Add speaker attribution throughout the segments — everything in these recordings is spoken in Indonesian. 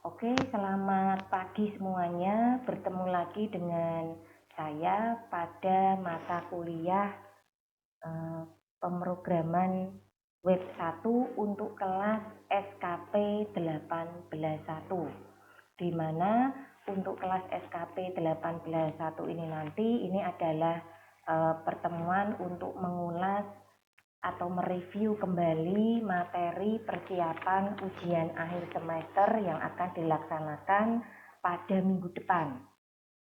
Speaker 1: Oke, selamat pagi semuanya. Bertemu lagi dengan saya pada mata kuliah eh, pemrograman web 1 untuk kelas SKP 181. Di mana untuk kelas SKP 181 ini nanti ini adalah pertemuan untuk mengulas atau mereview kembali materi persiapan ujian akhir semester yang akan dilaksanakan pada minggu depan.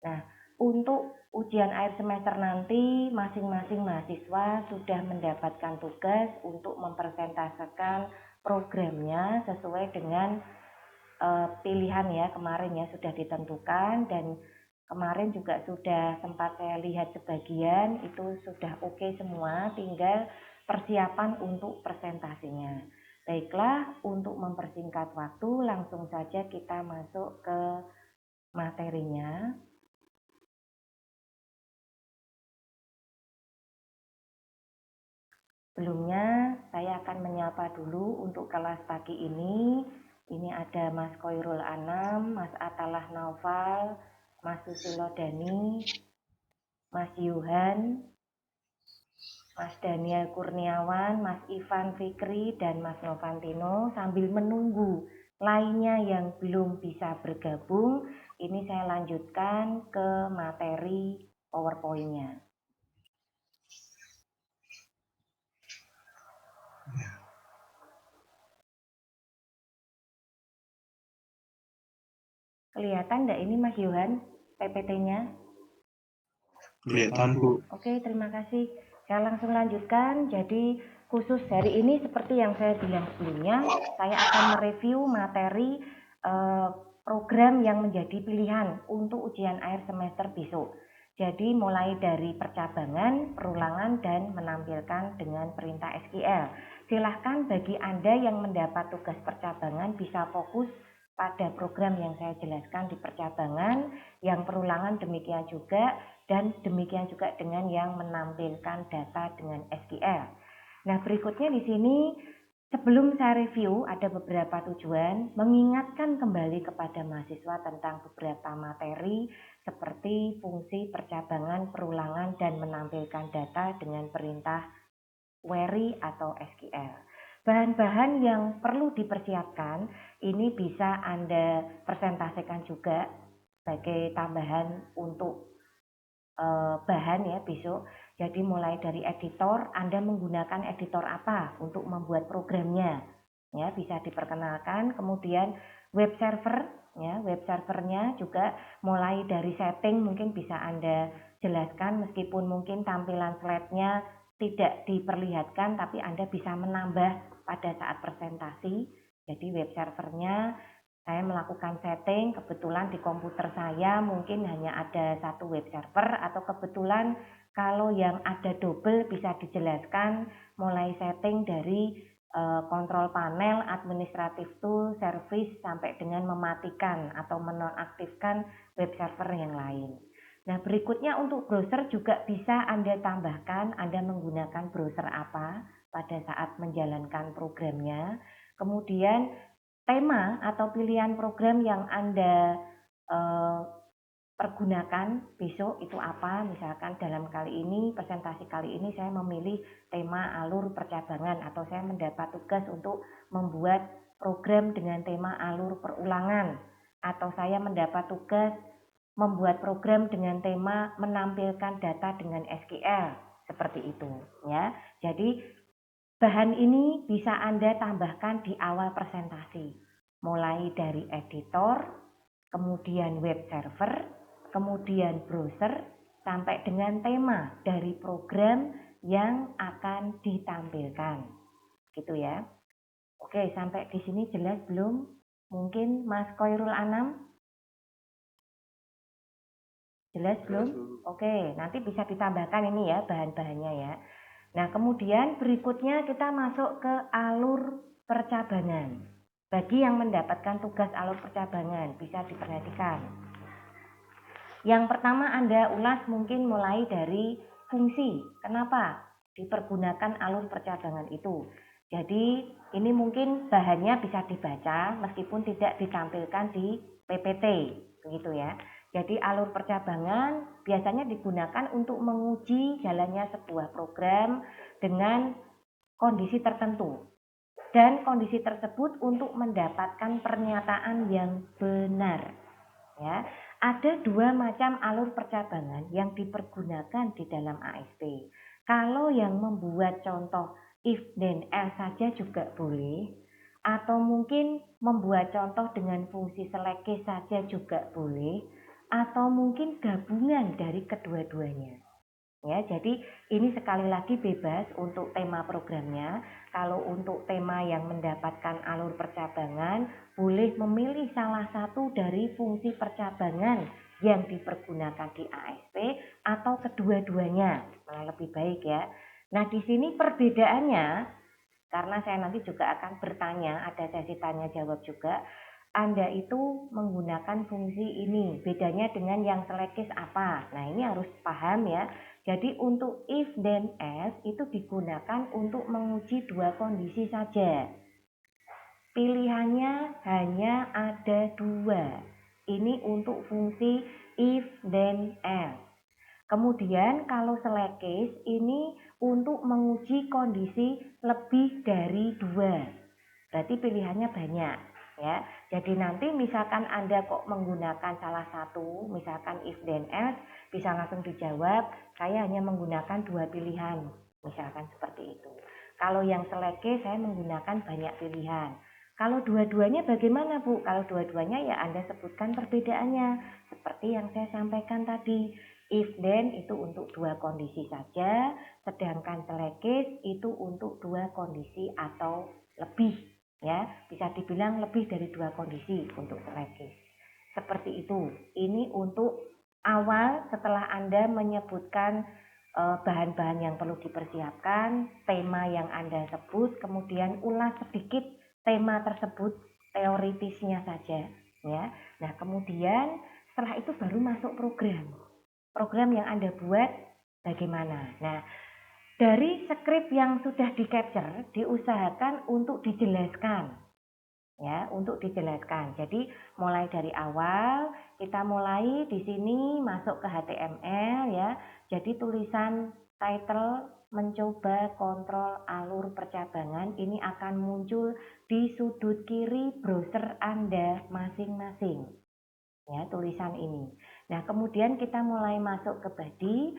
Speaker 1: Nah, untuk ujian akhir semester nanti masing-masing mahasiswa sudah mendapatkan tugas untuk mempresentasikan programnya sesuai dengan pilihan ya kemarin ya sudah ditentukan, dan kemarin juga sudah sempat saya lihat sebagian itu sudah oke semua, tinggal persiapan untuk presentasinya. Baiklah, untuk mempersingkat waktu langsung saja kita masuk ke materinya. Sebelumnya saya akan menyapa dulu untuk kelas pagi ini. Ini ada Mas Koirul Anam, Mas Atalah Naufal, Mas Susilo Dani, Mas Yuhan, Mas Daniel Kurniawan, Mas Ivan Fikri, dan Mas Novantino. Sambil menunggu lainnya yang belum bisa bergabung, ini saya lanjutkan ke materi PowerPoint-nya. Kelihatan nggak ini Mas Yuhan, PPT-nya?
Speaker 2: Kelihatan, Bu.
Speaker 1: Oke, terima kasih. Saya langsung lanjutkan. Jadi khusus hari ini seperti yang saya bilang sebelumnya, saya akan mereview materi program yang menjadi pilihan untuk ujian akhir semester besok. Jadi mulai dari percabangan, perulangan, dan menampilkan dengan perintah SQL. Silahkan bagi Anda yang mendapat tugas percabangan bisa fokus pada program yang saya jelaskan di percabangan, yang perulangan demikian juga, dan demikian juga dengan yang menampilkan data dengan SQL. Nah, berikutnya di sini sebelum saya review ada beberapa tujuan mengingatkan kembali kepada mahasiswa tentang beberapa materi seperti fungsi percabangan, perulangan, dan menampilkan data dengan perintah query atau SQL. Bahan-bahan yang perlu dipersiapkan ini bisa Anda presentasikan juga sebagai tambahan untuk bahan ya besok. Jadi mulai dari editor, Anda menggunakan editor apa untuk membuat programnya ya, bisa diperkenalkan. Kemudian web server ya, web servernya juga mulai dari setting mungkin bisa Anda jelaskan, meskipun mungkin tampilan slide-nya tidak diperlihatkan tapi Anda bisa menambah pada saat presentasi. Jadi web servernya saya melakukan setting, kebetulan di komputer saya mungkin hanya ada satu web server, atau kebetulan kalau yang ada double bisa dijelaskan mulai setting dari kontrol panel, administratif tool, service, sampai dengan mematikan atau menonaktifkan web server yang lain. Nah, berikutnya untuk browser juga bisa Anda tambahkan Anda menggunakan browser apa pada saat menjalankan programnya. Kemudian tema atau pilihan program yang Anda pergunakan besok itu apa. Misalkan dalam kali ini, presentasi kali ini saya memilih tema alur percabangan, atau saya mendapat tugas untuk membuat program dengan tema alur perulangan, atau saya mendapat tugas membuat program dengan tema menampilkan data dengan SQL, seperti itu ya. Jadi bahan ini bisa Anda tambahkan di awal presentasi, mulai dari editor, kemudian web server, kemudian browser, sampai dengan tema dari program yang akan ditampilkan. Gitu ya. Oke, sampai di sini jelas belum? Mungkin Mas Koirul Anam? Jelas belum? Oke, nanti bisa ditambahkan ini ya bahan-bahannya ya. Nah, kemudian berikutnya kita masuk ke alur percabangan. Bagi yang mendapatkan tugas alur percabangan, bisa diperhatikan. Yang pertama Anda ulas mungkin mulai dari fungsi. Kenapa dipergunakan alur percabangan itu? Jadi ini mungkin bahannya bisa dibaca meskipun tidak ditampilkan di PPT, begitu ya. Jadi alur percabangan biasanya digunakan untuk menguji jalannya sebuah program dengan kondisi tertentu. Dan kondisi tersebut untuk mendapatkan pernyataan yang benar. Ya, ada dua macam alur percabangan yang dipergunakan di dalam ASP. Kalau yang membuat contoh if then else saja juga boleh, atau mungkin membuat contoh dengan fungsi select case saja juga boleh, atau mungkin gabungan dari kedua-duanya. Ya, jadi ini sekali lagi bebas untuk tema programnya. Kalau untuk tema yang mendapatkan alur percabangan, boleh memilih salah satu dari fungsi percabangan yang dipergunakan di ASP atau kedua-duanya, malah lebih baik ya. Nah, di sini perbedaannya, karena saya nanti juga akan bertanya, ada sesi tanya jawab juga. Anda itu menggunakan fungsi ini, bedanya dengan yang select case apa? Nah, ini harus paham ya. Jadi untuk if then else itu digunakan untuk menguji dua kondisi saja. Pilihannya hanya ada dua. Ini untuk fungsi if then else. Kemudian kalau select case ini untuk menguji kondisi lebih dari dua. Berarti pilihannya banyak ya. Jadi nanti misalkan Anda kok menggunakan salah satu, misalkan if then else, bisa langsung dijawab, saya hanya menggunakan dua pilihan. Misalkan seperti itu. Kalau yang select case saya menggunakan banyak pilihan. Kalau dua-duanya bagaimana Bu? Kalau dua-duanya ya Anda sebutkan perbedaannya. Seperti yang saya sampaikan tadi. If then itu untuk dua kondisi saja, sedangkan select case itu untuk dua kondisi atau lebih. Ya, bisa dibilang lebih dari dua kondisi untuk select case. Seperti itu. Ini untuk awal setelah Anda menyebutkan bahan-bahan yang perlu dipersiapkan, tema yang Anda sebut, kemudian ulas sedikit tema tersebut, teoritisnya saja ya. Nah, kemudian setelah itu baru masuk program. Program yang Anda buat bagaimana? Nah, dari skrip yang sudah di-capture diusahakan untuk dijelaskan ya, untuk dijelaskan. Jadi mulai dari awal kita mulai di sini masuk ke HTML ya. Jadi tulisan title mencoba kontrol alur percabangan ini akan muncul di sudut kiri browser Anda masing-masing. Ya, tulisan ini. Nah, kemudian kita mulai masuk ke body,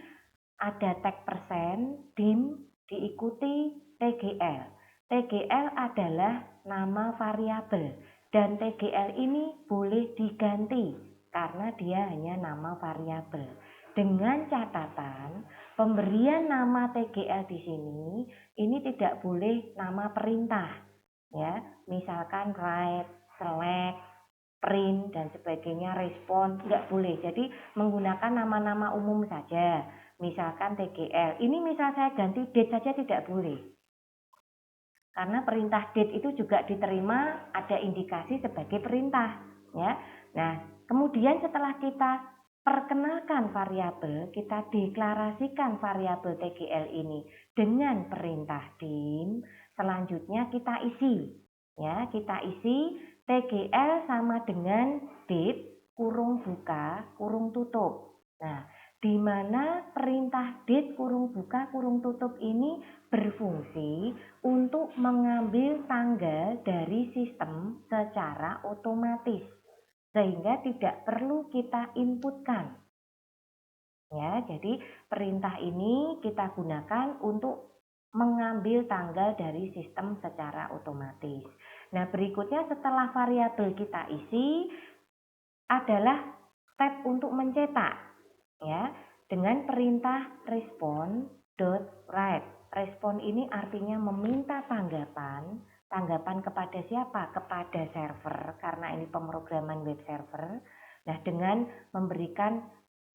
Speaker 1: ada tag persen, dim, diikuti TGL. TGL adalah nama variabel dan TGL ini boleh diganti karena dia hanya nama variabel. Dengan catatan pemberian nama TGL di sini ini tidak boleh nama perintah ya. Misalkan write, select, print dan sebagainya, respon nggak boleh. Jadi menggunakan nama-nama umum saja. Misalkan TGL. Ini misal saya ganti date saja tidak boleh. Karena perintah date itu juga diterima ada indikasi sebagai perintah, ya. Nah, kemudian setelah kita perkenalkan variabel, kita deklarasikan variabel TGL ini dengan perintah dim, selanjutnya kita isi. Ya, kita isi TGL sama dengan date kurung buka kurung tutup. Nah, di mana perintah date kurung buka kurung tutup ini berfungsi untuk mengambil tanggal dari sistem secara otomatis sehingga tidak perlu kita inputkan. Ya, jadi perintah ini kita gunakan untuk mengambil tanggal dari sistem secara otomatis. Nah, berikutnya setelah variabel kita isi adalah step untuk mencetak. Ya, dengan perintah respon.write. Respon ini artinya meminta tanggapan. Tanggapan kepada siapa? Kepada server, karena ini pemrograman web server. Nah, dengan memberikan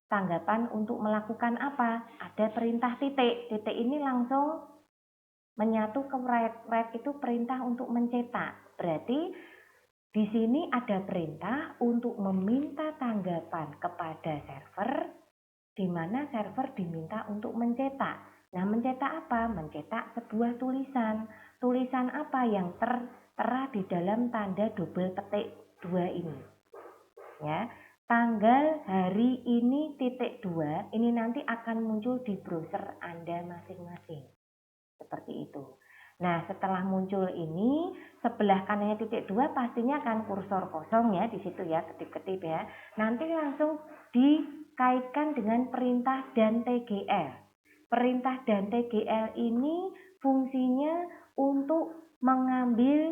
Speaker 1: tanggapan untuk melakukan apa? Ada perintah titik. Titik ini langsung menyatu ke write. Write itu perintah untuk mencetak. Berarti di sini ada perintah untuk meminta tanggapan kepada server, di mana server diminta untuk mencetak. Nah, mencetak apa? Mencetak sebuah tulisan. tulisan apa yang tertera di dalam tanda double petik 2 ini. Ya, tanggal hari ini titik 2 ini nanti akan muncul di browser Anda masing-masing. Seperti itu. Nah, setelah muncul ini, sebelah kanannya titik 2 pastinya akan kursor kosong ya di situ ya, ketip-ketip ya. Nanti langsung dikaitkan dengan perintah dan TGL. Perintah dan TGL ini fungsinya untuk mengambil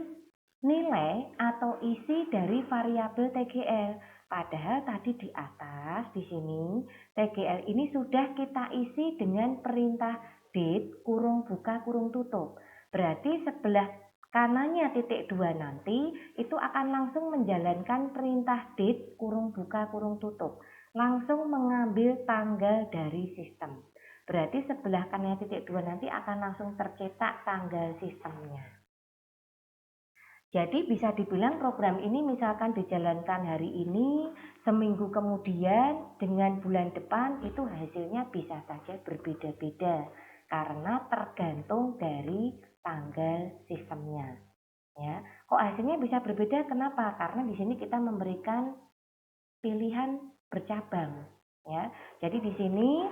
Speaker 1: nilai atau isi dari variabel TGL. Padahal tadi di atas di sini TGL ini sudah kita isi dengan perintah date kurung buka kurung tutup. Berarti sebelah kanannya titik 2 nanti itu akan langsung menjalankan perintah date kurung buka kurung tutup. Langsung mengambil tanggal dari sistem. Berarti sebelah kanannya titik 2 nanti akan langsung tercetak tanggal sistemnya. Jadi bisa dibilang program ini misalkan dijalankan hari ini, seminggu kemudian dengan bulan depan itu hasilnya bisa saja berbeda-beda karena tergantung dari tanggal sistemnya. Ya, kok hasilnya bisa berbeda? Kenapa? Karena di sini kita memberikan pilihan bercabang. Ya, jadi di sini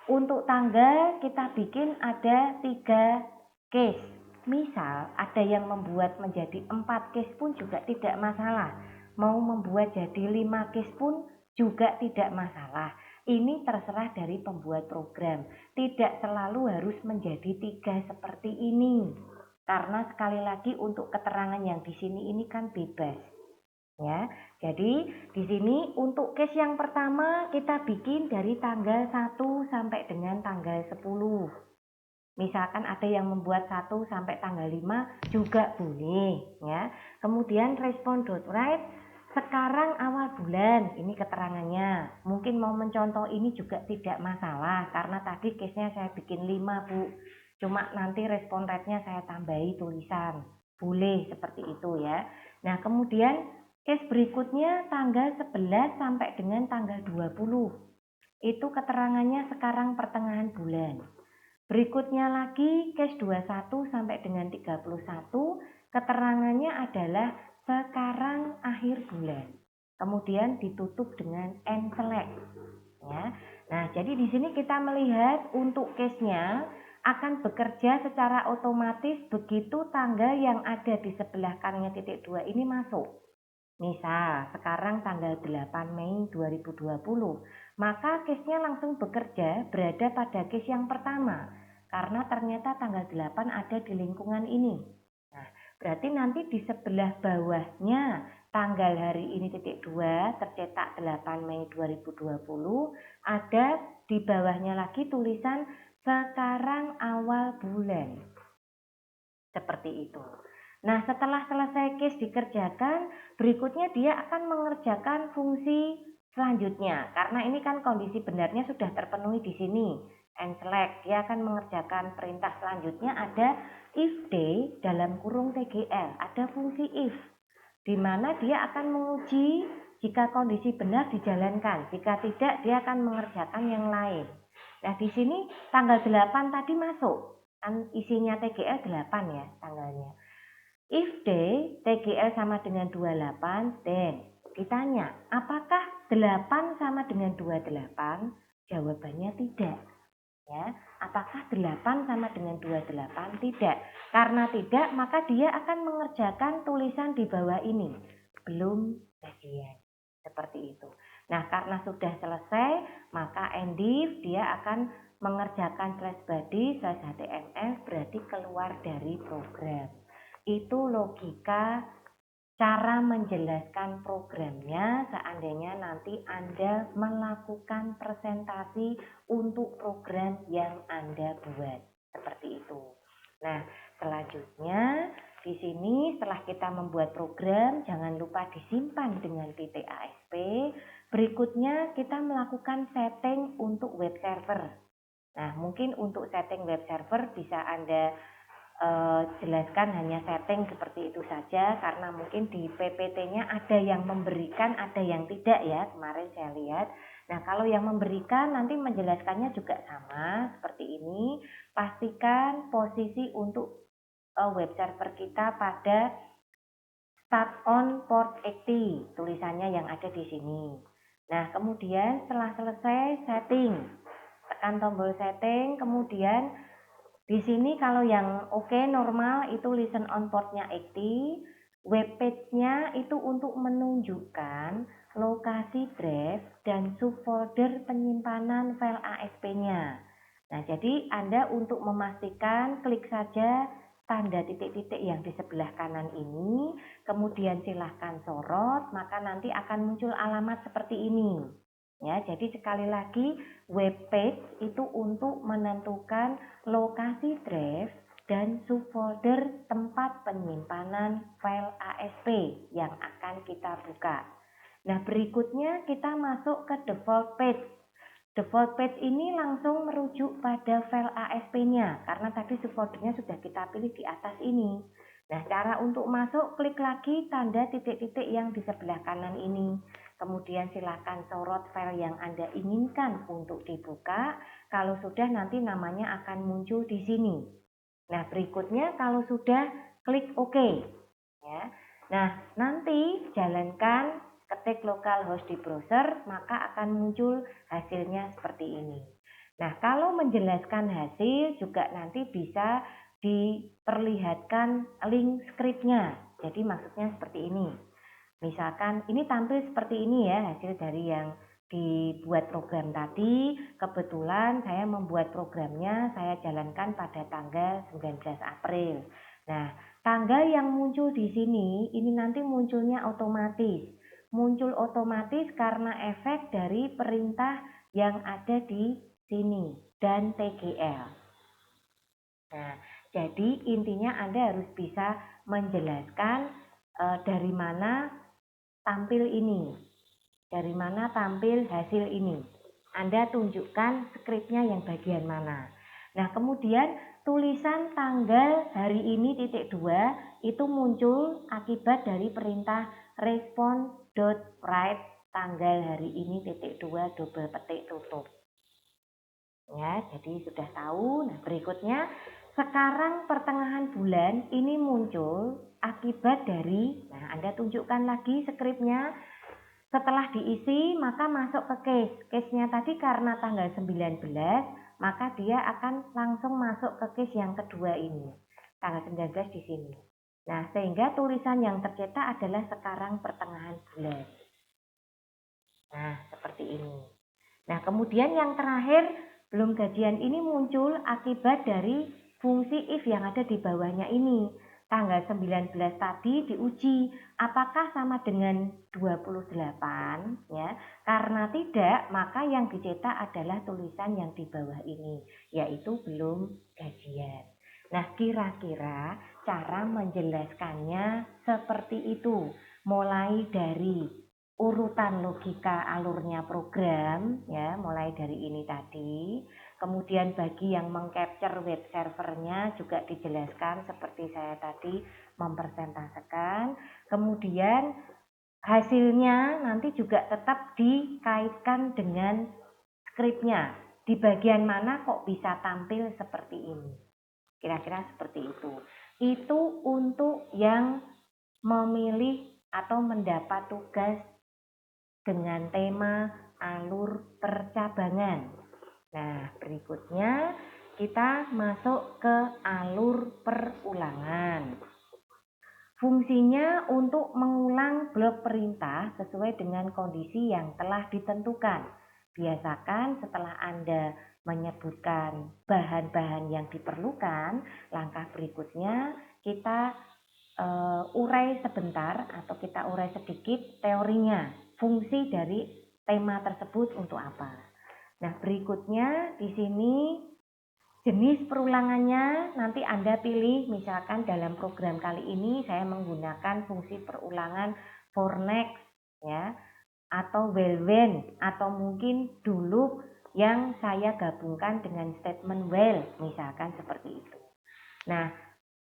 Speaker 1: untuk tanggal kita bikin ada 3 case. Misal ada yang membuat menjadi 4 case pun juga tidak masalah. Mau membuat jadi 5 case pun juga tidak masalah. Ini terserah dari pembuat program. Tidak selalu harus menjadi 3 seperti ini. Karena sekali lagi untuk keterangan yang di sini ini kan bebas. Ya, jadi di sini untuk case yang pertama kita bikin dari tanggal 1 sampai dengan tanggal 10. Misalkan ada yang membuat 1 sampai tanggal 5 juga boleh ya. Kemudian respon.write sekarang awal bulan, ini keterangannya. Mungkin mau mencontoh ini juga tidak masalah karena tadi case-nya saya bikin 5, Bu. Cuma nanti respon rate-nya saya tambahi tulisan. Boleh seperti itu ya. Nah, kemudian case berikutnya tanggal 11 sampai dengan tanggal 20. Itu keterangannya sekarang pertengahan bulan. Berikutnya lagi case 21 sampai dengan 31, keterangannya adalah sekarang akhir bulan. Kemudian ditutup dengan end select. Ya. Nah, jadi di sini kita melihat untuk case-nya akan bekerja secara otomatis begitu tanggal yang ada di sebelah kanannya titik 2 ini masuk. Misal, sekarang tanggal 8 Mei 2020, maka case-nya langsung bekerja berada pada case yang pertama. Karena ternyata tanggal 8 ada di lingkungan ini. Nah, berarti nanti di sebelah bawahnya tanggal hari ini titik 2 tercetak 8 Mei 2020, ada di bawahnya lagi tulisan sekarang awal bulan. Seperti itu. Nah, setelah selesai case dikerjakan, berikutnya dia akan mengerjakan fungsi selanjutnya. Karena ini kan kondisi benarnya sudah terpenuhi di sini. And select, dia akan mengerjakan perintah selanjutnya ada if day dalam kurung TGL. Ada fungsi if, di mana dia akan menguji jika kondisi benar dijalankan. Jika tidak, dia akan mengerjakan yang lain. Nah, di sini tanggal 8 tadi masuk. Kan isinya TGL 8 ya tanggalnya. If day TGL sama dengan 28, then ditanya, apakah 8 sama dengan 28? Jawabannya tidak. Ya, apakah 8 sama dengan 28? Tidak. Karena tidak, maka dia akan mengerjakan tulisan di bawah ini. Belum bagian. Seperti itu. Nah, karena sudah selesai, maka endif dia akan mengerjakan slash body slash html berarti keluar dari program. Itu logika cara menjelaskan programnya seandainya nanti Anda melakukan presentasi untuk program yang Anda buat. Seperti itu. Nah, selanjutnya di sini setelah kita membuat program, jangan lupa disimpan dengan titik ASP. Berikutnya kita melakukan setting untuk web server. Nah, mungkin untuk setting web server bisa Anda jelaskan hanya setting seperti itu saja karena mungkin di PPT-nya ada yang memberikan, ada yang tidak ya, kemarin saya lihat. Nah, kalau yang memberikan nanti menjelaskannya juga sama seperti ini. Pastikan posisi untuk web server kita pada start on port 80, tulisannya yang ada di sini. Nah, kemudian setelah selesai setting, tekan tombol setting, kemudian di sini kalau yang oke normal itu listen on portnya 80, web page-nya itu untuk menunjukkan lokasi drive dan subfolder penyimpanan file ASP-nya. Nah, jadi Anda untuk memastikan klik saja tanda titik-titik yang di sebelah kanan ini, kemudian silahkan sorot, maka nanti akan muncul alamat seperti ini. Ya, jadi sekali lagi web page itu untuk menentukan lokasi drive dan subfolder tempat penyimpanan file ASP yang akan kita buka. Nah, berikutnya kita masuk ke default page. Default page ini langsung merujuk pada file ASP-nya karena tadi subfoldernya sudah kita pilih di atas ini. Nah, cara untuk masuk klik lagi tanda titik-titik yang di sebelah kanan ini. Kemudian silakan sorot file yang Anda inginkan untuk dibuka. Kalau sudah nanti namanya akan muncul di sini. Nah, berikutnya kalau sudah klik OK. Ya. Nah, nanti jalankan ketik localhost di browser, maka akan muncul hasilnya seperti ini. Nah, kalau menjelaskan hasil juga nanti bisa diperlihatkan link scriptnya. Jadi maksudnya seperti ini. Misalkan ini tampil seperti ini ya hasil dari yang dibuat program tadi. Kebetulan saya membuat programnya, saya jalankan pada tanggal 19 April. Nah, tanggal yang muncul di sini ini nanti munculnya otomatis. Muncul otomatis karena efek dari perintah yang ada di sini dan TGL. Nah, jadi intinya Anda harus bisa menjelaskan dari mana tampil ini, dari mana tampil hasil ini. Anda tunjukkan skripnya yang bagian mana. Nah, kemudian tulisan tanggal hari ini titik 2 itu muncul akibat dari perintah respond.write tanggal hari ini titik 2 double petik tutup. Ya, jadi sudah tahu. Nah, berikutnya sekarang pertengahan bulan ini muncul akibat dari, nah Anda tunjukkan lagi skripnya. Setelah diisi maka masuk ke case. Case-nya tadi karena tanggal 19, maka dia akan langsung masuk ke case yang kedua ini. Tanggal 19 di sini. Nah, sehingga tulisan yang tercetak adalah sekarang pertengahan bulan. Nah, seperti ini. Nah, kemudian yang terakhir, belum gajian ini muncul akibat dari fungsi if yang ada di bawahnya ini. Tanggal 19 tadi diuji apakah sama dengan 28 ya. Karena tidak, maka yang dicetak adalah tulisan yang di bawah ini, yaitu belum gajian. Nah, kira-kira cara menjelaskannya seperti itu. Mulai dari urutan logika alurnya program ya, mulai dari ini tadi. Kemudian bagi yang mengcapture web servernya juga dijelaskan seperti saya tadi mempresentasekan. Kemudian hasilnya nanti juga tetap dikaitkan dengan skripnya. Di bagian mana kok bisa tampil seperti ini. Kira-kira seperti itu. Itu untuk yang memilih atau mendapat tugas dengan tema alur percabangan. Nah, berikutnya kita masuk ke alur perulangan. Fungsinya untuk mengulang blok perintah sesuai dengan kondisi yang telah ditentukan. Biasakan setelah Anda menyebutkan bahan-bahan yang diperlukan, langkah berikutnya kita urai sebentar atau kita urai sedikit teorinya, fungsi dari tema tersebut untuk apa. Nah, berikutnya di sini jenis perulangannya nanti Anda pilih, misalkan dalam program kali ini saya menggunakan fungsi perulangan for next ya, atau while when, atau mungkin dulu yang saya gabungkan dengan statement while, misalkan seperti itu. Nah,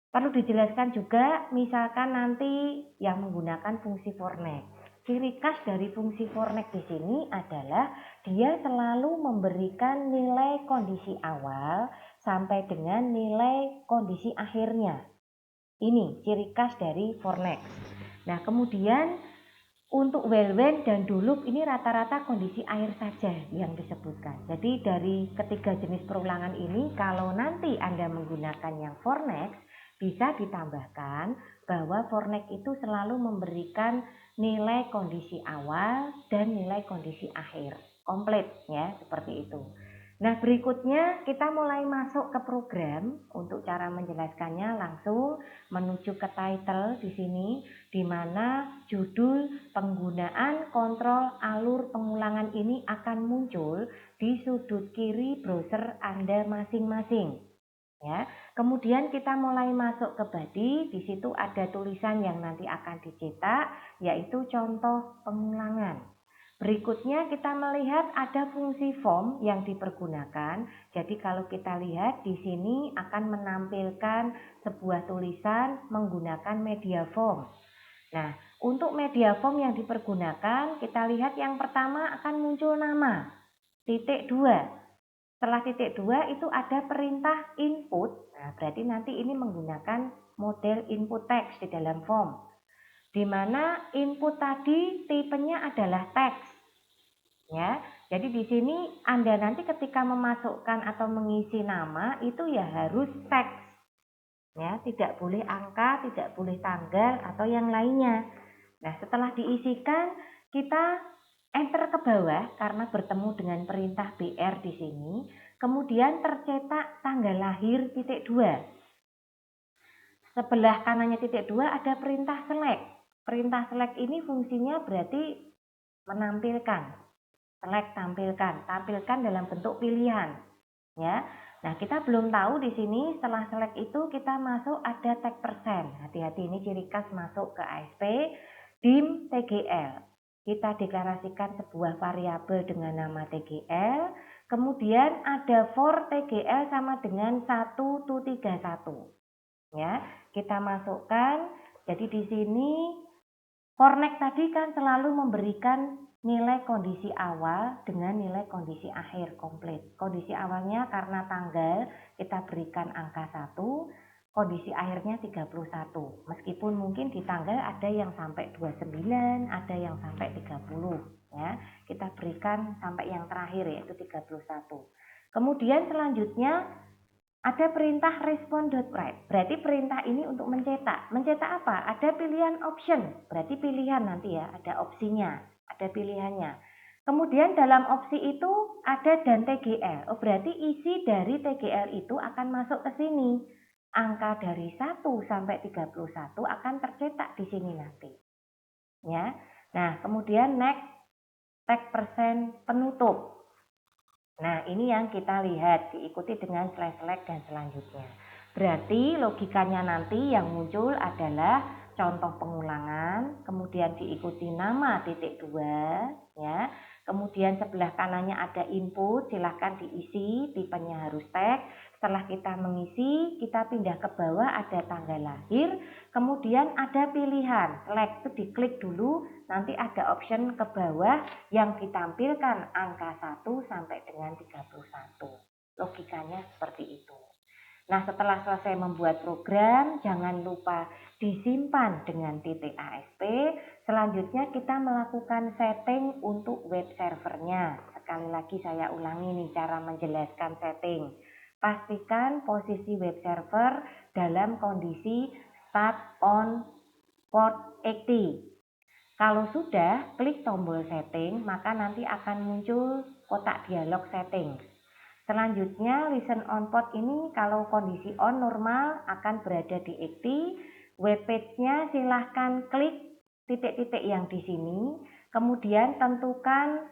Speaker 1: perlu dijelaskan juga misalkan nanti yang menggunakan fungsi for next. Ciri khas dari fungsi for next di sini adalah dia selalu memberikan nilai kondisi awal sampai dengan nilai kondisi akhirnya. Ini ciri khas dari Fornex. Nah, kemudian untuk Wellwen dan Dulup ini rata-rata kondisi air saja yang disebutkan. Jadi dari ketiga jenis perulangan ini, kalau nanti Anda menggunakan yang Fornex, bisa ditambahkan bahwa Fornex itu selalu memberikan nilai kondisi awal dan nilai kondisi akhir. Komplit ya, seperti itu. Nah, berikutnya kita mulai masuk ke program. Untuk cara menjelaskannya langsung menuju ke title di sini, di mana judul penggunaan kontrol alur pengulangan ini akan muncul di sudut kiri browser Anda masing-masing. Ya, kemudian kita mulai masuk ke body. Di situ ada tulisan yang nanti akan dicetak, yaitu contoh pengulangan. Berikutnya kita melihat ada fungsi form yang dipergunakan. Jadi kalau kita lihat di sini akan menampilkan sebuah tulisan menggunakan media form. Nah, untuk media form yang dipergunakan, kita lihat yang pertama akan muncul nama, titik 2. Setelah titik 2 itu ada perintah input. Nah, berarti nanti ini menggunakan model input text di dalam form. Di mana input tadi tipenya adalah teks. Ya, jadi di sini Anda nanti ketika memasukkan atau mengisi nama itu ya harus teks. Ya, tidak boleh angka, tidak boleh tanggal atau yang lainnya. Nah, setelah diisikan kita enter ke bawah karena bertemu dengan perintah BR di sini. Kemudian tercetak tanggal lahir titik 2. Sebelah kanannya titik 2 ada perintah select. Perintah select ini fungsinya berarti menampilkan. Select tampilkan dalam bentuk pilihan. Ya. Nah, kita belum tahu di sini setelah select itu kita masuk ada tag persen. Hati-hati, ini ciri khas masuk ke ASP dim TGL. Kita deklarasikan sebuah variabel dengan nama TGL. Kemudian ada for TGL sama dengan 1 to 31. Ya, kita masukkan. Jadi di sini Fornex tadi kan selalu memberikan nilai kondisi awal dengan nilai kondisi akhir komplit. Kondisi awalnya karena tanggal kita berikan angka 1, kondisi akhirnya 31. Meskipun mungkin di tanggal ada yang sampai 29, ada yang sampai 30 ya. Kita berikan sampai yang terakhir yaitu 31. Kemudian selanjutnya ada perintah respond.write. Berarti perintah ini untuk mencetak. Mencetak apa? Ada pilihan option. Berarti pilihan nanti ya, ada opsinya, ada pilihannya. Kemudian dalam opsi itu ada dan TGL. Oh, berarti isi dari TGL itu akan masuk ke sini. Angka dari 1 sampai 31 akan tercetak di sini nanti. Ya. Nah, kemudian next tag persen penutup. Nah, ini yang kita lihat, diikuti dengan select dan selanjutnya. Berarti logikanya nanti yang muncul adalah contoh pengulangan, kemudian diikuti nama titik 2, ya. Kemudian sebelah kanannya ada input, silahkan diisi, tipenya harus teks. Setelah kita mengisi, kita pindah ke bawah ada tanggal lahir, kemudian ada pilihan, select itu diklik dulu, nanti ada option ke bawah yang ditampilkan angka 1 sampai dengan 31. Logikanya seperti itu. Nah, setelah selesai membuat program, jangan lupa disimpan dengan titik ASP. Selanjutnya kita melakukan setting untuk web servernya. Sekali lagi saya ulangi nih cara menjelaskan setting. Pastikan posisi web server dalam kondisi start on port 80. Kalau sudah, klik tombol setting, maka nanti akan muncul kotak dialog setting. Selanjutnya, listen on port ini kalau kondisi on normal akan berada di active. Web page-nya silahkan klik titik-titik yang di sini. Kemudian tentukan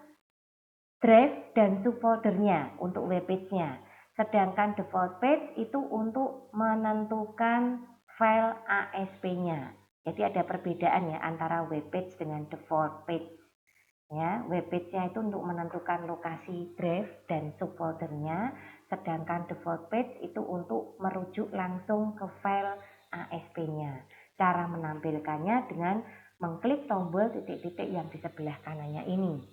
Speaker 1: drive dan subfoldernya untuk web page-nya. Sedangkan default page itu untuk menentukan file ASP-nya. Jadi ada perbedaan ya antara web page dengan default page. Ya, web page-nya itu untuk menentukan lokasi drive dan subfoldernya, sedangkan default page itu untuk merujuk langsung ke file ASP-nya. Cara menampilkannya dengan mengklik tombol titik-titik yang di sebelah kanannya ini.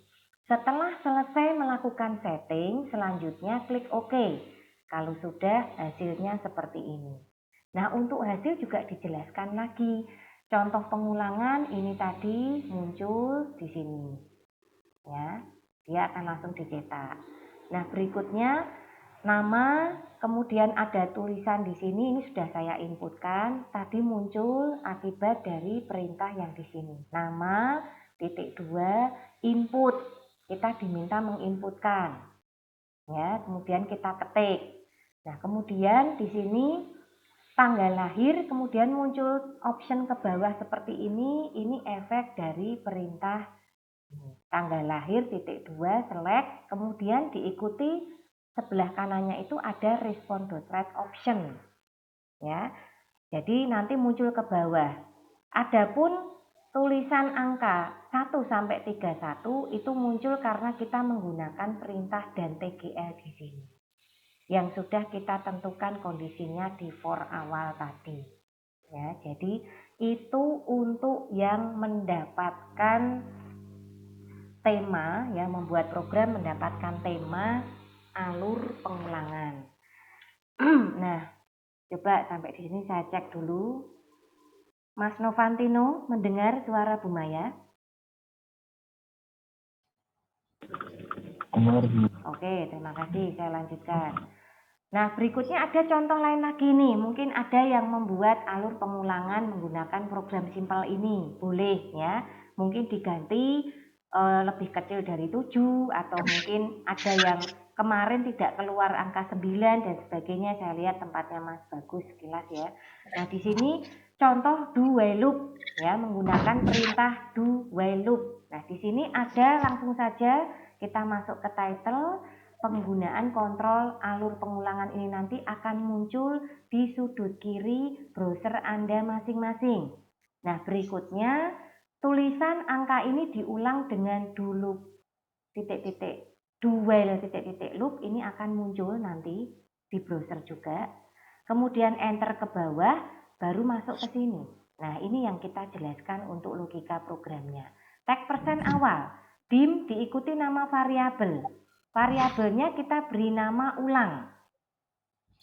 Speaker 1: Setelah selesai melakukan setting, selanjutnya klik OK. Kalau sudah, hasilnya seperti ini. Nah, untuk hasil juga dijelaskan lagi. Contoh pengulangan ini tadi muncul di sini. Ya, dia akan langsung dicetak. Nah, berikutnya nama, kemudian ada tulisan di sini, ini sudah saya inputkan. Tadi muncul akibat dari perintah yang di sini. Nama, titik 2, input. Kita diminta menginputkan. Ya, kemudian kita ketik. Nah, kemudian di sini tanggal lahir, kemudian muncul option ke bawah seperti ini efek dari perintah tanggal lahir titik 2 select, kemudian diikuti sebelah kanannya itu ada respond.write option. Ya, jadi nanti muncul ke bawah. Adapun tulisan angka 1 sampai 31 itu muncul karena kita menggunakan perintah dan TGL di sini, yang sudah kita tentukan kondisinya di for awal tadi. Ya, jadi itu untuk yang mendapatkan tema, ya, membuat program mendapatkan tema alur pengulangan. Nah, coba sampai di sini saya cek dulu. Mas Novantino mendengar suara Bu Maya? Oke, terima kasih. Saya lanjutkan. Nah, berikutnya ada contoh lain lagi nih. Mungkin ada yang membuat alur pengulangan menggunakan program simpel ini. Boleh ya. Mungkin diganti lebih kecil dari 7, atau mungkin ada yang kemarin tidak keluar angka 9 dan sebagainya. Saya lihat tempatnya Mas Bagus sekilas ya. Nah, di sini contoh do while loop ya, menggunakan perintah do while loop. Nah, di sini ada, langsung saja kita masuk ke title. Penggunaan kontrol alur pengulangan ini nanti akan muncul di sudut kiri browser Anda masing-masing. Nah, berikutnya tulisan angka ini diulang dengan do loop titik-titik, do while titik-titik loop, ini akan muncul nanti di browser juga. Kemudian enter ke bawah, baru masuk ke sini. Nah, ini yang kita jelaskan untuk logika programnya. Tag persen awal, dim diikuti nama variabel. Variabelnya kita beri nama ulang.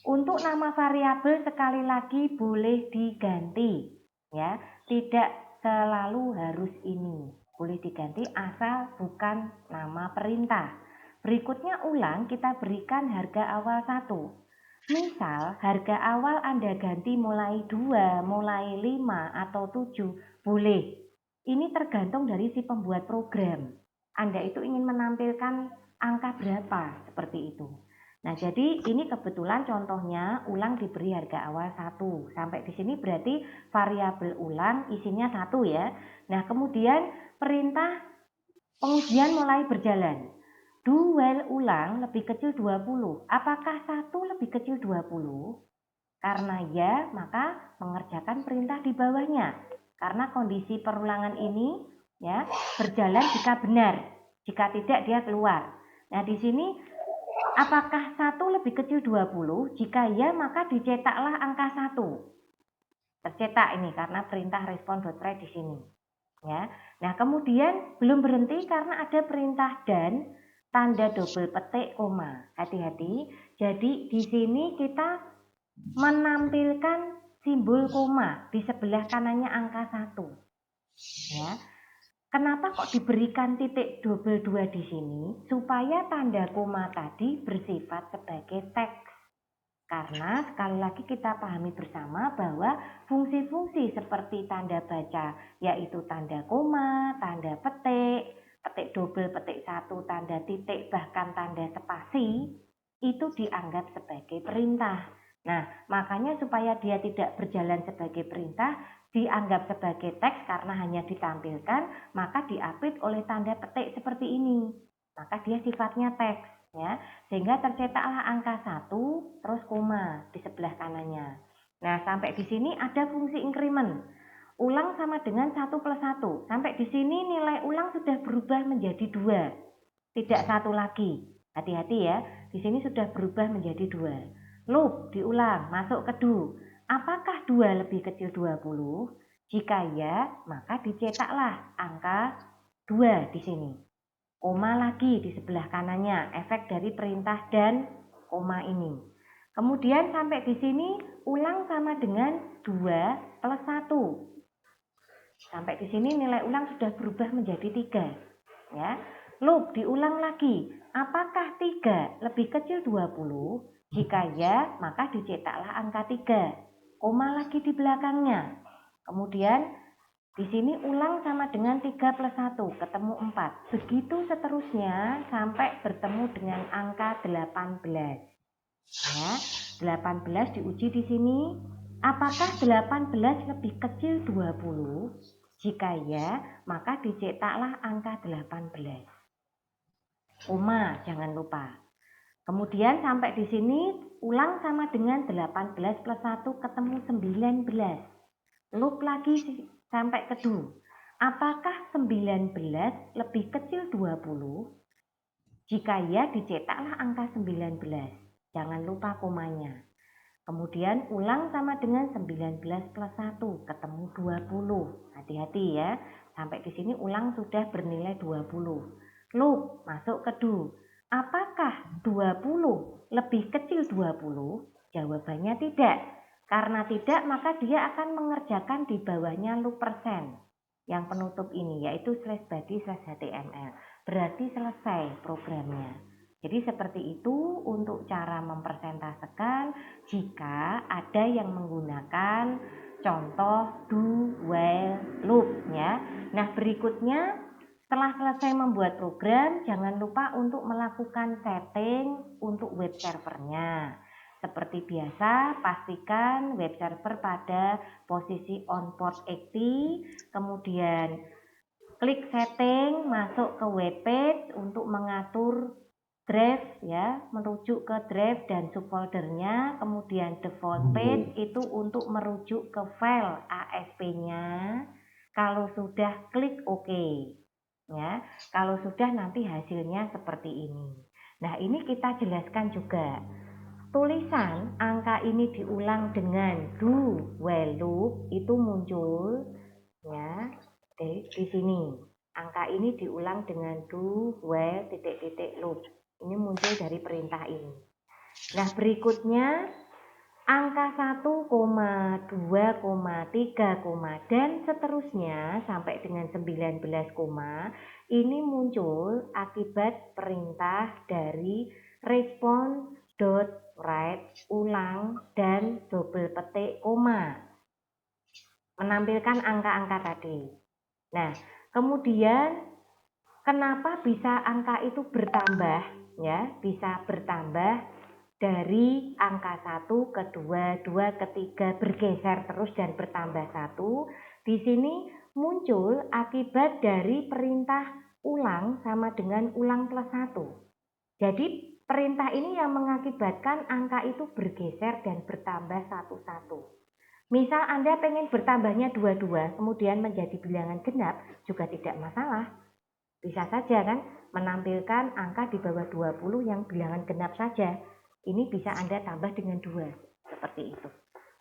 Speaker 1: Untuk nama variabel sekali lagi boleh diganti, ya, tidak selalu harus ini. Boleh diganti asal bukan nama perintah. Berikutnya ulang, kita berikan harga awal 1. Misal harga awal Anda ganti mulai 2, mulai 5 atau 7, boleh. Ini tergantung dari si pembuat program. Anda itu ingin menampilkan angka berapa, seperti itu. Nah, jadi ini kebetulan contohnya ulang diberi harga awal 1. Sampai di sini berarti variabel ulang isinya 1 ya. Nah, kemudian perintah pengujian mulai berjalan. Do while ulang lebih kecil 20. Apakah 1 lebih kecil 20? Karena ya, maka mengerjakan perintah di bawahnya. Karena kondisi perulangan ini ya berjalan jika benar. Jika tidak, dia keluar. Nah, di sini apakah 1 lebih kecil 20? Jika ya, maka dicetaklah angka 1. Tercetak ini karena perintah respond.write di sini. Ya. Nah, kemudian belum berhenti karena ada perintah dan tanda double petik koma. Hati-hati. Jadi di sini kita menampilkan simbol koma di sebelah kanannya angka 1. Ya. Kenapa kok diberikan titik double 2 di sini? Supaya tanda koma tadi bersifat sebagai teks. Karena sekali lagi kita pahami bersama bahwa fungsi-fungsi seperti tanda baca, yaitu tanda koma, tanda petik, petik double, petik 1, tanda titik, bahkan tanda spasi, itu dianggap sebagai perintah. Nah, makanya supaya dia tidak berjalan sebagai perintah, dianggap sebagai teks karena hanya ditampilkan, maka diapit oleh tanda petik seperti ini. Maka dia sifatnya teks, ya. Sehingga tercetaklah angka 1 terus koma di sebelah kanannya. Nah, sampai di sini ada fungsi increment. Ulang sama dengan 1 plus 1. Sampai di sini nilai ulang sudah berubah menjadi 2. Tidak 1 lagi. Hati-hati ya, di sini sudah berubah menjadi 2. Loop diulang, masuk ke do. Apakah 2 lebih kecil 20? Jika ya, maka dicetaklah angka 2 di sini. Koma lagi di sebelah kanannya, efek dari perintah dan koma ini. Kemudian sampai di sini ulang sama dengan 2 plus 1. Sampai di sini nilai ulang sudah berubah menjadi 3. Ya. Loop diulang lagi. Apakah 3 lebih kecil 20? Jika ya, maka dicetaklah angka 3. Koma lagi di belakangnya. Kemudian di sini ulang sama dengan 3 plus 1, ketemu 4. Begitu seterusnya sampai bertemu dengan angka 18. Ya, 18 diuji di sini. Apakah 18 lebih kecil 20? Jika ya, maka dicetaklah angka 18. Koma, jangan lupa. Kemudian sampai di sini ulang sama dengan 18 plus 1 ketemu 19. Loop lagi sampai ke 2. Apakah 19 lebih kecil 20? Jika ya, dicetaklah angka 19. Jangan lupa komanya. Kemudian ulang sama dengan 19 plus 1 ketemu 20. Hati-hati ya. Sampai di sini ulang sudah bernilai 20. Loop masuk ke do. Apakah 20 lebih kecil 20? Jawabannya tidak. Karena tidak, maka dia akan mengerjakan di bawahnya loop persen yang penutup ini, yaitu slash body slash html. Berarti selesai programnya. Jadi seperti itu untuk cara mempersentasekan jika ada yang menggunakan contoh do while loop ya. Nah, berikutnya setelah selesai membuat program, jangan lupa untuk melakukan setting untuk web servernya. Seperti biasa, pastikan web server pada posisi on port 80, kemudian klik setting, masuk ke web page untuk mengatur drive ya, merujuk ke drive dan subfoldernya. Kemudian default page itu untuk merujuk ke file ASP-nya. Kalau sudah klik OK ya. Kalau sudah nanti hasilnya seperti ini. Nah, ini kita jelaskan juga. Tulisan angka ini diulang dengan do while loop itu muncul ya di sini. Angka ini diulang dengan do while titik-titik loop. Ini muncul dari perintah ini. Nah, berikutnya angka 1, 2, 3, dan seterusnya sampai dengan 19, ini muncul akibat perintah dari respon.write ulang dan double petik koma. Menampilkan angka-angka tadi. Nah, kemudian kenapa bisa angka itu bertambah? Ya, bisa bertambah dari angka 1 ke 2, 2 ke 3 bergeser terus dan bertambah 1. Di sini muncul akibat dari perintah ulang sama dengan ulang plus 1. Jadi perintah ini yang mengakibatkan angka itu bergeser dan bertambah satu-satu. Misal Anda pengen bertambahnya 22, kemudian menjadi bilangan genap, juga tidak masalah. Bisa saja kan menampilkan angka di bawah 20 yang bilangan genap saja. Ini bisa Anda tambah dengan 2, seperti itu.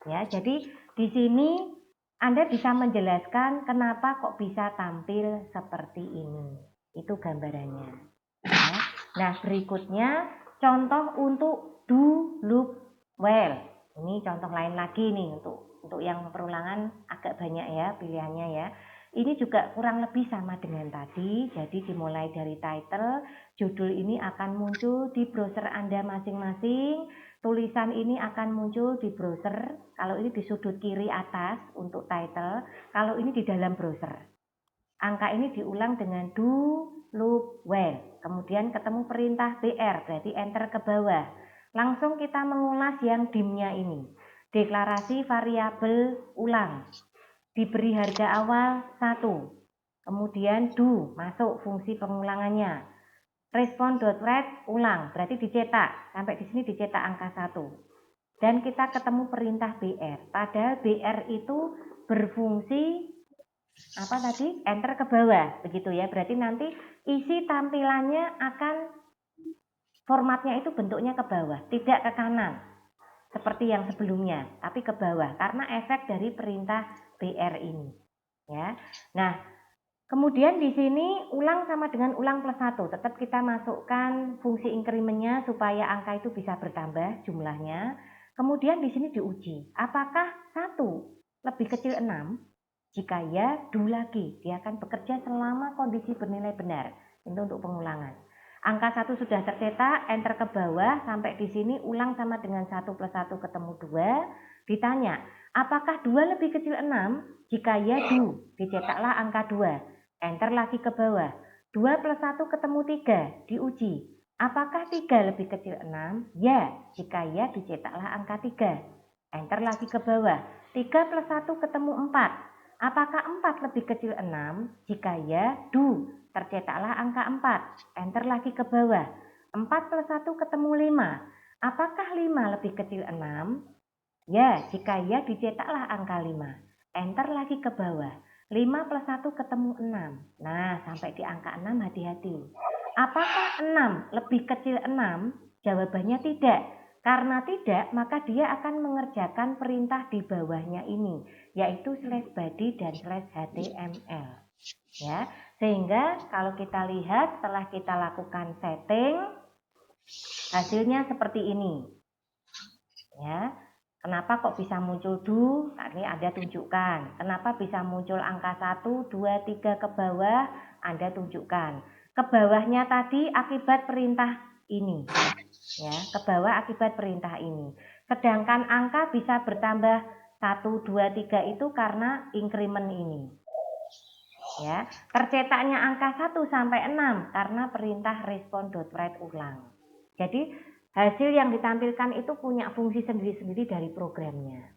Speaker 1: Ya, jadi di sini Anda bisa menjelaskan kenapa kok bisa tampil seperti ini. Itu gambarannya. Ya. Nah, berikutnya contoh untuk do, loop, while. Ini contoh lain lagi nih untuk yang perulangan agak banyak ya pilihannya ya. Ini juga kurang lebih sama dengan tadi. Jadi dimulai dari title, judul ini akan muncul di browser Anda masing-masing. Tulisan ini akan muncul di browser. Kalau ini di sudut kiri atas untuk title, kalau ini di dalam browser. Angka ini diulang dengan do, loop, while. Kemudian ketemu perintah BR, berarti enter ke bawah. Langsung kita mengulas yang dim-nya ini. Deklarasi variabel ulang. Diberi harga awal 1. Kemudian do, masuk fungsi pengulangannya. Respon.write ulang, berarti dicetak. Sampai di sini dicetak angka 1. Dan kita ketemu perintah BR. Padahal BR itu berfungsi apa tadi? Enter ke bawah, begitu ya. Berarti nanti isi tampilannya akan formatnya itu bentuknya ke bawah, tidak ke kanan. Seperti yang sebelumnya, tapi ke bawah karena efek dari perintah BR ini. Ya. Nah, kemudian di sini ulang sama dengan ulang plus 1. Tetap kita masukkan fungsi incrementnya supaya angka itu bisa bertambah jumlahnya. Kemudian di sini diuji, apakah 1 lebih kecil 6? Jika ya, do lagi. Dia akan bekerja selama kondisi bernilai benar. Itu untuk pengulangan. Angka 1 sudah tercetak, enter ke bawah, sampai di sini ulang sama dengan 1 plus 1 ketemu 2. Ditanya, apakah 2 lebih kecil 6? Jika ya, do. Dicetaklah angka 2. Enter lagi ke bawah. 2 plus 1 ketemu 3. Diuji. Apakah 3 lebih kecil 6? Ya. Jika ya, dicetaklah angka 3. Enter lagi ke bawah. 3 plus 1 ketemu 4. Apakah 4 lebih kecil 6? Jika ya, do. Tercetaklah angka 4. Enter lagi ke bawah. 4 plus 1 ketemu 5. Apakah 5 lebih kecil 6? Ya. Jika ya, dicetaklah angka 5. Enter lagi ke bawah. 5 plus 1 ketemu 6. Nah, sampai di angka 6 hati-hati. Apakah 6 lebih kecil 6? Jawabannya tidak. Karena tidak, maka dia akan mengerjakan perintah di bawahnya ini, yaitu /body dan /html. Ya, sehingga kalau kita lihat setelah kita lakukan setting, hasilnya seperti ini. Ya, kenapa kok bisa muncul do? Tadi Anda tunjukkan. Kenapa bisa muncul angka 1, 2, 3 ke bawah? Anda tunjukkan. Ke bawahnya tadi akibat perintah ini. Ya, ke bawah akibat perintah ini. Sedangkan angka bisa bertambah 1, 2, 3 itu karena increment ini. Ya, tercetaknya angka 1 sampai 6 karena perintah respond.write ulang. Jadi hasil yang ditampilkan itu punya fungsi sendiri-sendiri dari programnya.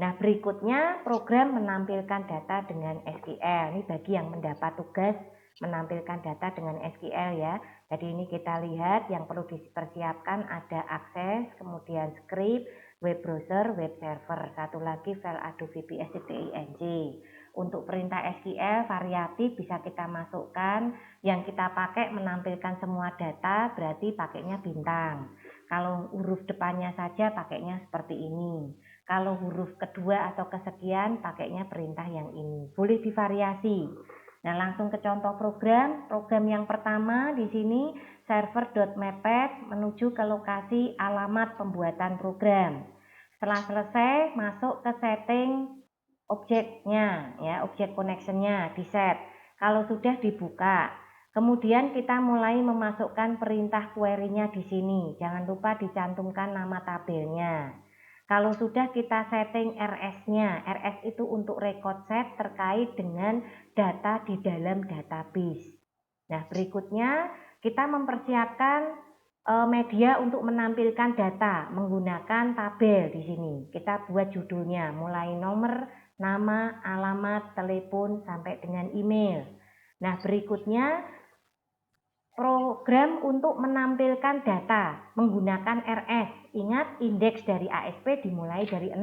Speaker 1: Nah, berikutnya program menampilkan data dengan SQL. Ini bagi yang mendapat tugas menampilkan data dengan SQL ya. Jadi ini kita lihat yang perlu dipersiapkan ada akses, kemudian script, web browser, web server. Satu lagi file Adobe VPS.ing. Untuk perintah SQL variatif bisa kita masukkan. Yang kita pakai menampilkan semua data berarti pakainya bintang. Kalau huruf depannya saja pakainya seperti ini. Kalau huruf kedua atau kesekian pakainya perintah yang ini. Boleh divariasi. Nah, langsung ke contoh program. Program yang pertama di sini server.maped menuju ke lokasi alamat pembuatan program. Setelah selesai masuk ke setting objeknya, ya, objek connectionnya di set. Kalau sudah dibuka, kemudian kita mulai memasukkan perintah query-nya di sini. Jangan lupa dicantumkan nama tabelnya. Kalau sudah kita setting RS-nya, RS itu untuk record set terkait dengan data di dalam database. Nah, berikutnya kita mempersiapkan media untuk menampilkan data menggunakan tabel di sini. Kita buat judulnya mulai nomor, nama, alamat, telepon, sampai dengan email. Nah, berikutnya program untuk menampilkan data menggunakan RS. Ingat, indeks dari ASP dimulai dari 0.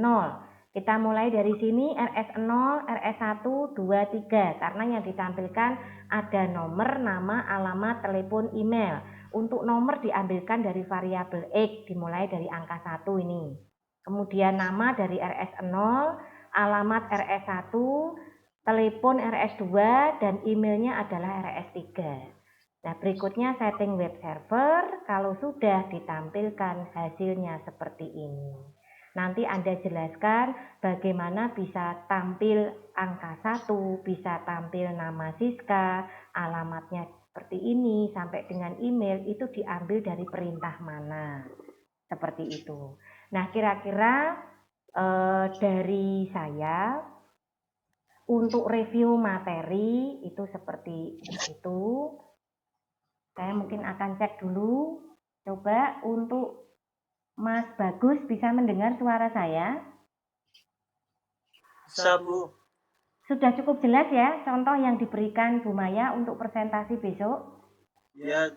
Speaker 1: Kita mulai dari sini RS0, RS1, 2, 3. Karena yang ditampilkan ada nomor, nama, alamat, telepon, email. Untuk nomor diambilkan dari variabel X, dimulai dari angka 1 ini. Kemudian nama dari RS0, alamat RS1, telepon RS2, dan emailnya adalah RS3. Nah, berikutnya setting web server. Kalau sudah ditampilkan hasilnya seperti ini. Nanti Anda jelaskan bagaimana bisa tampil angka 1, bisa tampil nama Siska, alamatnya seperti ini, sampai dengan email itu diambil dari perintah mana. Seperti itu. Nah, kira-kira dari saya untuk review materi itu seperti itu. Saya mungkin akan cek dulu. Coba untuk Mas Bagus bisa mendengar suara saya?
Speaker 2: Bisa, Bu.
Speaker 1: Sudah cukup jelas ya contoh yang diberikan Bu Maya untuk presentasi besok?
Speaker 2: Ya.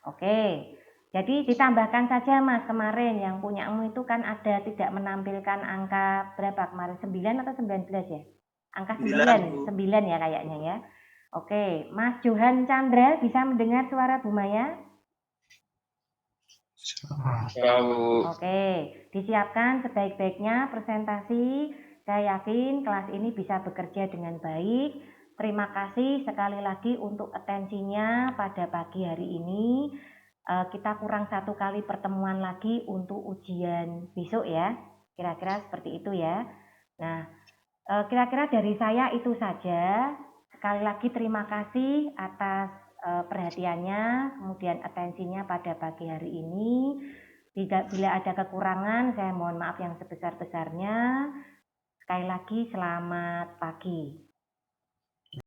Speaker 1: Oke. Jadi ditambahkan saja Mas, kemarin yang punyamu itu kan ada tidak menampilkan angka berapa kemarin? 9 atau 19 ya? Angka 9, 9 ya kayaknya ya. Oke, Mas Johan Chandra bisa mendengar suara Bu Maya? Oke, disiapkan sebaik-baiknya presentasi. Saya yakin kelas ini bisa bekerja dengan baik. Terima kasih sekali lagi untuk atensinya pada pagi hari ini. kita kurang 1 kali pertemuan lagi untuk ujian besok ya. Kira-kira seperti itu ya. Nah, kira-kira dari saya itu saja. Sekali lagi terima kasih atas perhatiannya, kemudian atensinya pada pagi hari ini. Bila ada kekurangan, saya mohon maaf yang sebesar-besarnya. Sekali lagi selamat pagi.